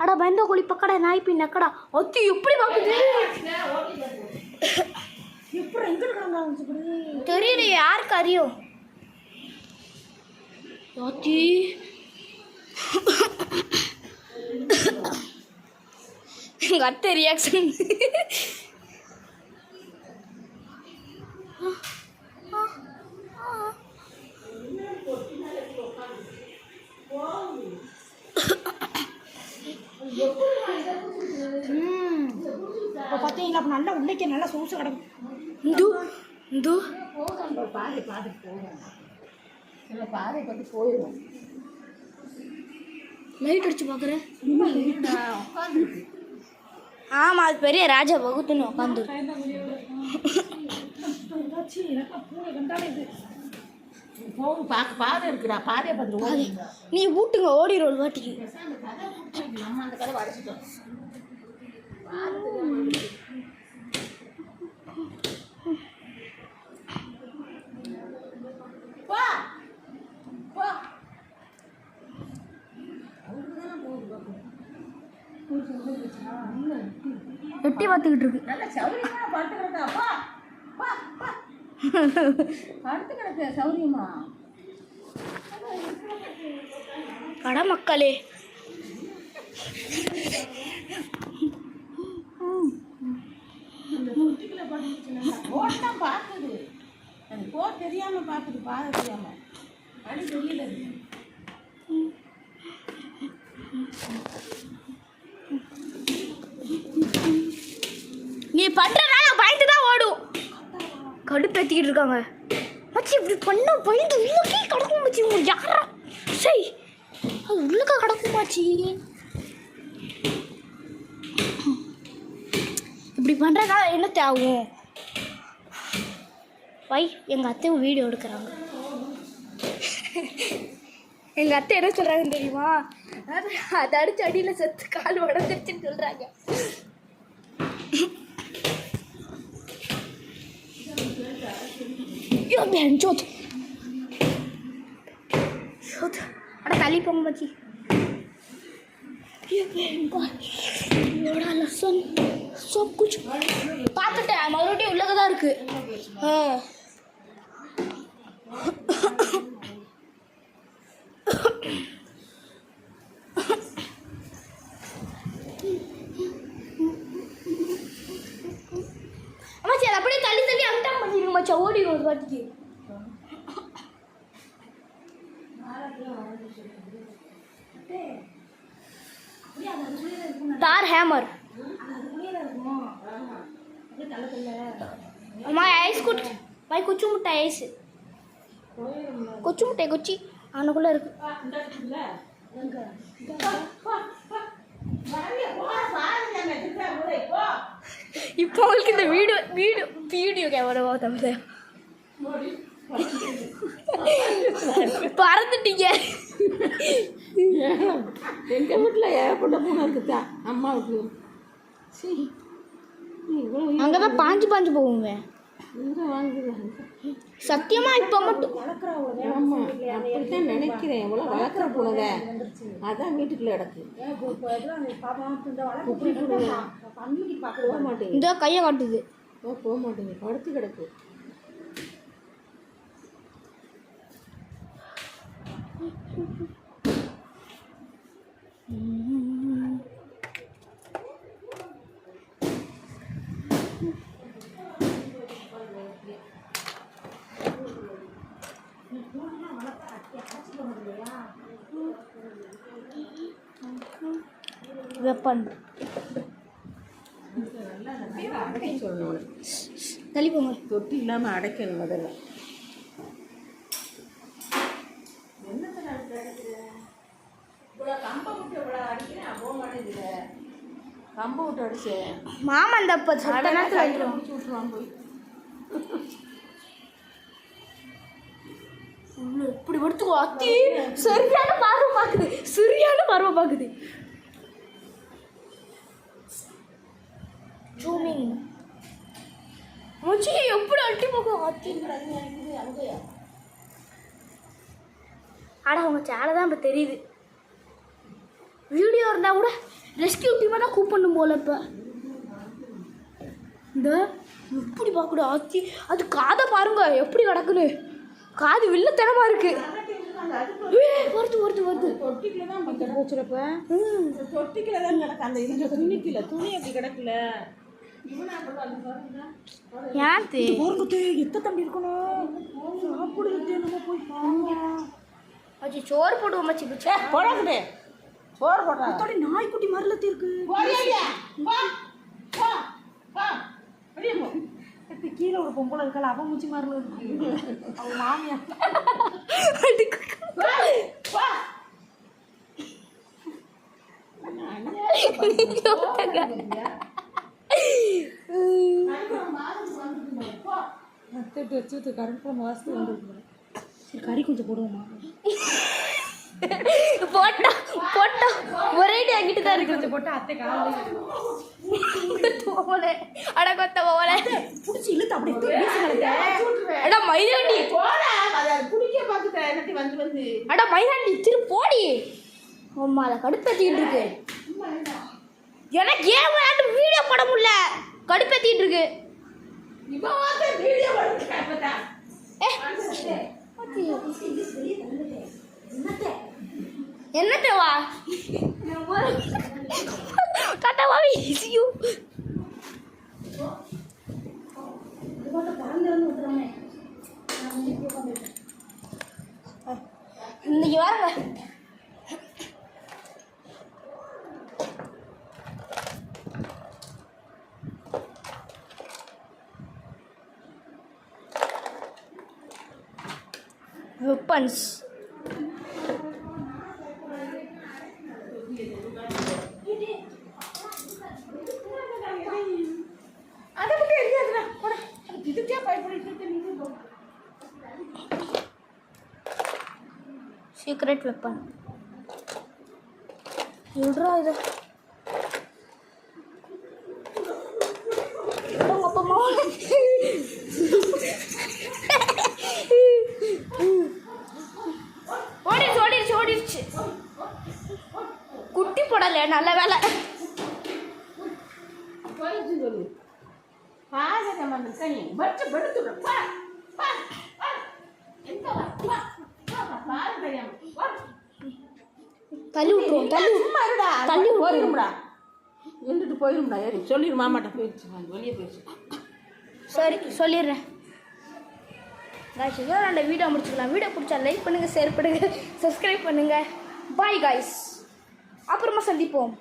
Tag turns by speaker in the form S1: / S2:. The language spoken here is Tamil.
S1: அடா பயந்த கோழி பக்கடா நாய் பின் நக்கடா அத்தி எப்படி பாக்குது
S2: எப்படி எங்க இருக்காங்க
S1: தெரியல யாருக்கு அறியும் அத்தி எங்க அத்தை ரியாக்ஷன்
S2: இப்போ பார்த்தீங்களா அப்போ நல்லா உள்ளே நல்லா சோசு கிடக்கும்
S1: இந்து இந்து
S2: பாதி பாதி போயிடும் இல்லை பாதி பார்த்து போயிடும்
S1: லைட் அடிச்சு பார்க்குறேன்
S2: உட்காந்துருக்கு
S1: ஆமாம் அது பெரிய ராஜா பகுத்துன்னு உட்காந்து
S2: பூனை கண்டாலே இது போகும் பார்க்க பாதை இருக்குடா பாதையை பார்த்துட்டு
S1: நீ வீட்டுங்க ஓடிடும் ஒரு வாட்டிக்கு
S2: நம்ம அந்த கதை அடைச்சிட்டோம்
S1: எட்டி பார்த்துக்கிட்டு இருக்கு
S2: நல்லா சௌரியமா படுத்து கிடக்கா படுத்து கிடக்க சௌரியமா
S1: அட மக்களே
S2: போட்டா பார்க்குது அது போ தெரியாம பார்க்குது பாத தெரியாம அடி தெரியல
S1: நீ பண்றதா பயந்து தான் ஓடும் கடுப்பேத்திக்கிட்டு இருக்காங்க மச்சி இப்படி பண்ண பயந்து உள்ளக்கே கிடக்கும் மச்சி உங்களுக்கு யாரா சரி அது உள்ளக்க கிடக்கும் மாச்சி இப்படி பண்ணுறதுனால என்ன தேவும் வை எங்கள் அத்தையும் வீடியோ எடுக்கிறாங்க எங்கள் அத்தை என்ன சொல்கிறாங்கன்னு தெரியுமா அதை அடிச்சு அடியில் செத்து கால் உடஞ்சிருச்சுன்னு சொல்கிறாங்க अरे ताली पोंग मची ये बड़ा लसन सब कुछ பார்த்துட்டேன் மறுபடியும் உள்ளக தான் இருக்கு அம்மாச்சி அதை அப்படியே தள்ளி தள்ளி அங்கிட்டாம் பண்ணிடுங்க மச்சா ஓடிடும் ஒரு வாட்டிக்கு तार हैमर हमारे आइस कुछ भाई कुछ मुट्टा आइस कुछ मुट्टे कुछ आने को இப்போ உங்களுக்கு இந்த வீடியோ கேமரா பார்த்தா பறந்துட்டீங்க
S2: எங்கள் வீட்டில் ஏகப்பட்ட பூனை இருக்குதா அம்மா வீட்டு சரி
S1: அங்கே தான் பாஞ்சு போகுங்க சத்தியமாக இப்போ மட்டும்
S2: ஆமாம் அப்படித்தான் நினைக்கிறேன் எவ்வளோ வளர்க்குற பூனை அதான் வீட்டுக்குள்ளே கிடக்கு போக மாட்டேங்குது
S1: இந்த கையை காட்டுது
S2: போக மாட்டேங்குது படுத்து கிடக்கு
S1: வெப்பன்
S2: சொல்லணும்
S1: தள்ளி போங்க
S2: தொட்டி இல்லாமல் அடைக்கணும் முதல்ல கம்பை விட்டு அடிச்சு
S1: மாமா அந்த சட்ட நேரத்தில்
S2: விட்டுருவான் போய்
S1: இப்படி படுத்துக்கோ அத்தி சரியான பார்வை பார்க்குது ஜூமிங் முச்சி எப்படி அட்டி போகும் அத்தி ஆடா உங்க சேலை தான் இப்போ தெரியுது இருந்தால் கூட ரெஸ்கியூ டீமை தான் கூப்பிடணும் போல இப்போ. இந்த எப்படி பார்க்கணும் ஆச்சி, அது காதை பாருங்க எப்படி கிடக்குன்னு. காது வில்லத்தனமாக இருக்கு. வருது வருது வருது.
S2: தொட்டிக்கில தான் கிடக்க வச்சுருப்ப. தொட்டிக்கில தான் கிடக்கு. அந்த இது துணிக்கில துணி அப்படி கிடக்கல.
S1: ஏன்
S2: போர்ந்து எத்த தம்பி இருக்கணும். சாப்பிடுறது நம்ம போய் பாருங்க.
S1: ஆச்சி சோறு போடுவோம் மச்சி.
S2: போடாதே சோறு போடுறா.
S1: அதோட நாய்க்குட்டி மரலத்தி இருக்கு.
S2: கீழே ஒரு பொம்பளை இருக்கல அவன் மூச்சு மாறல இருக்கு. அவன் மாமியா வச்சு கருப்பு மாசத்து வந்துருக்கு. சரி கறி கொஞ்சம் போடுவோமா?
S1: போட்டா போட்டா ஒரே அங்கிட்டு தான் இருக்கு.
S2: கொஞ்சம் போட்டா அத்தை காலையில்
S1: அட கொத்த போல
S2: பிடிச்சி இழுத்து அப்படியே
S1: அடா மைதாண்டி
S2: குடிக்க பார்த்துட்டேன் என்னத்தி வந்து வந்து
S1: அடா மைதாண்டி திரு போடி. அம்மா அதை கடுப்பேற்றிட்டு இருக்கு. எனக்கு ஏன் விளையாட்டு வீடியோ போட முடியல, கடுப்பேற்றிட்டு இருக்கு. என்னத்தவா தாத்தாவா ஈஸியூ இன்னைக்கு வாருங்க. வெப்பன்ஸ்
S2: அதை மட்டும் எரியாதுடா போட. இதுக்கே பயப்படிட்டு
S1: சீக்ரெட் வெப்பன் விட்றா இது. ஓடிடுச்சு ஓடிடுச்சு ஓடிடுச்சு. குட்டி போடல நல்ல வேலை.
S2: சொல்லு பாஜக மண்ணு பட்டு படுத்துடும்.
S1: தள்ளி விட்டுருவோம் தள்ளி
S2: போயிரும்டா நின்றுட்டு போயிரும்டா. ஏறி சொல்லிடு மாமாட்ட போயிடுச்சு வெளியே போயிடுச்சு.
S1: சரி சொல்லிடுறேன். காய்ஸ் இதோட அந்த வீடியோ முடிச்சுக்கலாம். வீடியோ பிடிச்சா லைக் பண்ணுங்கள், ஷேர் பண்ணுங்கள், சப்ஸ்கிரைப் பண்ணுங்கள். பாய் காய்ஸ், அப்புறமா சந்திப்போம்.